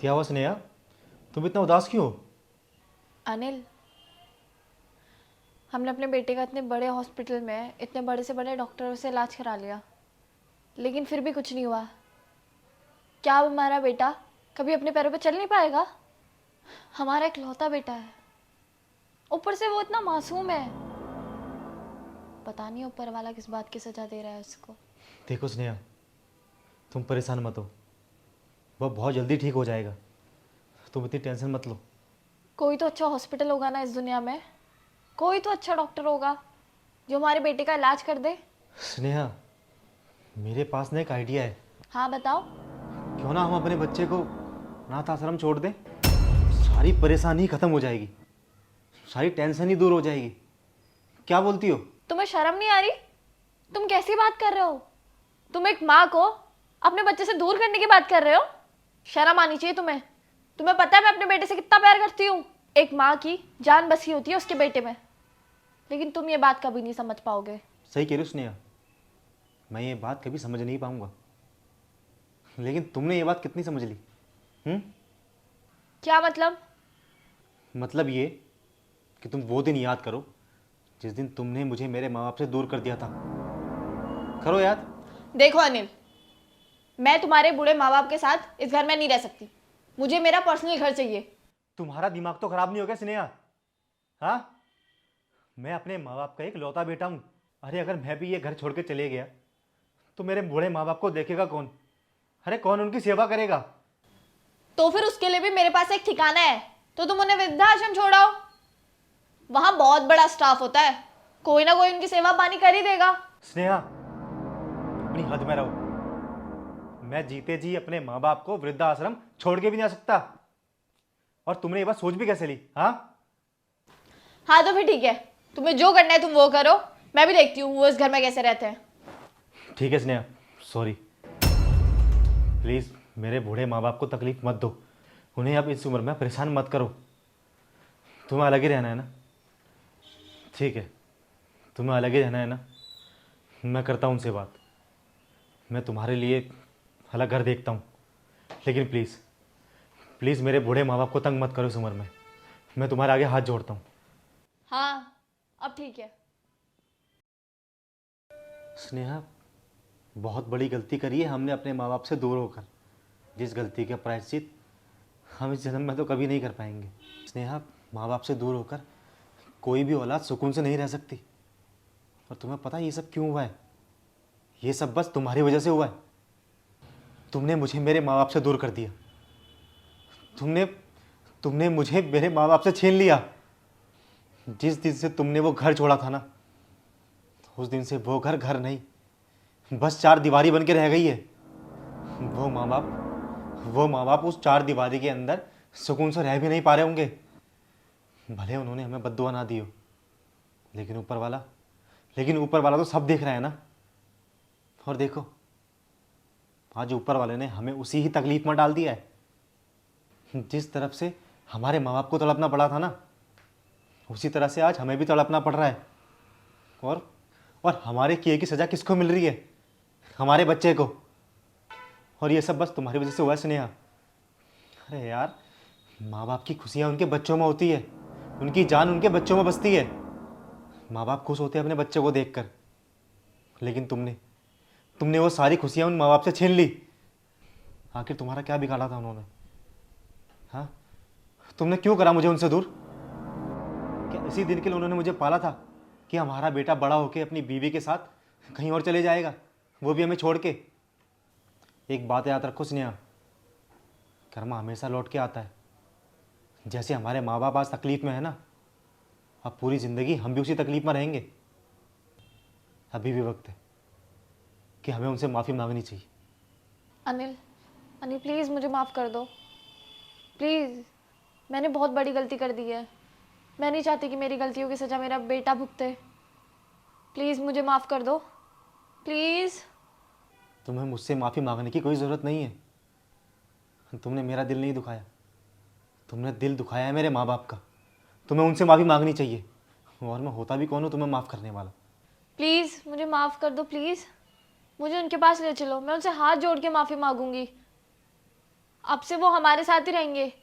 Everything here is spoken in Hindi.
क्या हुआ स्नेहा? तुम इतना उदास क्यों हो? अनिल, हमने अपने बेटे का इतने बड़े हॉस्पिटल में इतने बड़े से बड़े डॉक्टरों से इलाज करा लिया, लेकिन फिर भी कुछ नहीं हुआ। क्या अब हमारा बेटा कभी अपने पैरों पर चल नहीं पाएगा? हमारा इकलौता बेटा है, ऊपर से वो इतना मासूम है। पता नहीं ऊपर वाला किस बात की सजा दे रहा है उसको। देखो स्नेहा, तुम परेशान मत हो, वह बहुत जल्दी ठीक हो जाएगा। तुम इतनी टेंशन मत लो। कोई तो अच्छा हॉस्पिटल होगा ना इस दुनिया में, कोई तो अच्छा डॉक्टर होगा जो हमारे बेटे का इलाज कर दे। स्नेहा, मेरे पास ना एक आइडिया है। हाँ बताओ। क्यों ना हम अपने बच्चे को अनाथ आश्रम छोड़ दें? सारी परेशानी खत्म हो जाएगी, सारी टेंशन ही दूर हो जाएगी। क्या बोलती हो? तुम्हें शर्म नहीं आ रही? तुम कैसी बात कर रहे हो? तुम एक माँ को अपने बच्चे से दूर करने की बात कर रहे हो? शर्म आनी चाहिए तुम्हें। तुम्हें पता है मैं अपने बेटे से कितना प्यार करती हूँ। एक माँ की जान बसी होती है उसके बेटे में, लेकिन तुम ये बात कभी नहीं समझ पाओगे। सही कह रही हो स्नेहा, मैं ये बात कभी समझ नहीं पाऊंगा, लेकिन तुमने ये बात कितनी समझ ली? हम्म? क्या मतलब? मतलब ये कि तुम वो दिन याद करो जिस दिन तुमने मुझे मेरे माँ बाप से दूर कर दिया था। करो याद। देखो अनिल, मैं तुम्हारे बूढ़े माँ बाप के साथ इस घर में नहीं रह सकती। मुझे मेरा पर्सनल घर चाहिए। तुम्हारा दिमाग तो खराब नहीं हो गया स्नेहा? हाँ, मैं अपने माँ बाप का एक लौता बेटा हूँ। अरे अगर मैं भी ये घर छोड़ के चले गया तो मेरे बूढ़े माँ बाप को देखेगा कौन? अरे कौन उनकी सेवा करेगा? तो फिर उसके लिए भी मेरे पास एक ठिकाना है, तो तुम उन्हें वृद्धाश्रम छोड़ाओ। वहां बहुत बड़ा स्टाफ होता है, कोई ना कोई उनकी सेवा पानी कर ही देगा। स्नेहा, अपनी हद में रहो। मैं जीते जी अपने माँ बाप को वृद्धाश्रम छोड़ के भी नहीं आ सकता। और तुमने ये बात सोच भी कैसे ली? हाँ, हाँ तो फिर ठीक है, तुम्हें जो करना है तुम वो करो। मैं भी देखती हूँ वो इस घर में कैसे रहते हैं। ठीक है स्नेहा, सॉरी। प्लीज़ मेरे बूढ़े माँ बाप को तकलीफ मत दो। उन्हें अब इस उम्र में परेशान मत करो। तुम्हें अलग ही रहना है ना? ठीक है, तुम्हें अलग ही रहना है ना? मैं करता हूँ उनसे बात। मैं तुम्हारे लिए अलग घर देखता हूँ। लेकिन प्लीज़ प्लीज़ मेरे बूढ़े माँ बाप को तंग मत करो इस उम्र में। मैं तुम्हारे आगे हाथ जोड़ता हूँ। हाँ अब ठीक है। स्नेहा, बहुत बड़ी गलती करी है हमने अपने माँ बाप से दूर होकर, जिस गलती का प्रायश्चित हम इस जन्म में तो कभी नहीं कर पाएंगे। स्नेहा, माँ बाप से दूर होकर कोई भी औलाद सुकून से नहीं रह सकती। और तुम्हें पता है ये सब क्यों हुआ है? ये सब बस तुम्हारी वजह से हुआ है। तुमने मुझे मेरे माँ बाप से दूर कर दिया। तुमने तुमने मुझे मेरे माँ बाप से छीन लिया। जिस दिन से तुमने वो घर छोड़ा था ना, उस दिन से वो घर घर नहीं, बस चार दीवारी बन के रह गई है। वो माँ बाप वो माँ बाप उस चार दीवारी के अंदर सुकून से रह भी नहीं पा रहे होंगे। भले उन्होंने हमें बद्दुआ ना दी हो, लेकिन ऊपर वाला तो सब देख रहा है ना। और देखो, आज ऊपर वाले ने हमें उसी ही तकलीफ में डाल दिया है। जिस तरफ से हमारे माँ बाप को तड़पना पड़ा था ना, उसी तरह से आज हमें भी तड़पना पड़ रहा है। और हमारे किए की सज़ा किसको मिल रही है? हमारे बच्चे को। और ये सब बस तुम्हारी वजह से हुआ है स्नेहा। अरे यार, माँ बाप की खुशियाँ उनके बच्चों में होती है, उनकी जान उनके बच्चों में बसती है। माँ बाप खुश होते हैं अपने बच्चे को देखकर, लेकिन तुमने वो सारी खुशियाँ उन माँ बाप से छीन ली। आखिर तुम्हारा क्या बिगाड़ा था उन्होंने? हाँ, तुमने क्यों करा मुझे उनसे दूर? क्या इसी दिन के लिए उन्होंने मुझे पाला था कि हमारा बेटा बड़ा होकर अपनी बीवी के साथ कहीं और चले जाएगा, वो भी हमें छोड़ के? एक बात याद रखो स्नेहा, कर्मा हमेशा लौट के आता है। जैसे हमारे माँ बाप आज तकलीफ़ में है ना, अब पूरी ज़िंदगी हम भी उसी तकलीफ़ में रहेंगे। अभी भी वक्त है कि हमें उनसे माफ़ी मांगनी चाहिए। अनिल, अनिल प्लीज़ मुझे माफ़ कर दो। प्लीज़, मैंने बहुत बड़ी गलती कर दी है। मैं नहीं चाहती कि मेरी गलतियों की सज़ा मेरा बेटा भुगते। प्लीज़ मुझे माफ़ कर दो, प्लीज़। तुम्हें मुझसे माफ़ी मांगने की कोई ज़रूरत नहीं है। तुमने मेरा दिल नहीं दुखाया, तुमने दिल दुखाया है मेरे माँ बाप का। तुम्हें उनसे माफ़ी मांगनी चाहिए। और मैं होता भी कौन हूँ तुम्हें माफ़ करने वाला? प्लीज़ मुझे माफ़ कर दो, प्लीज़। मुझे उनके पास ले चलो, मैं उनसे हाथ जोड़ के माफ़ी मांगूंगी। अब से वो हमारे साथ ही रहेंगे।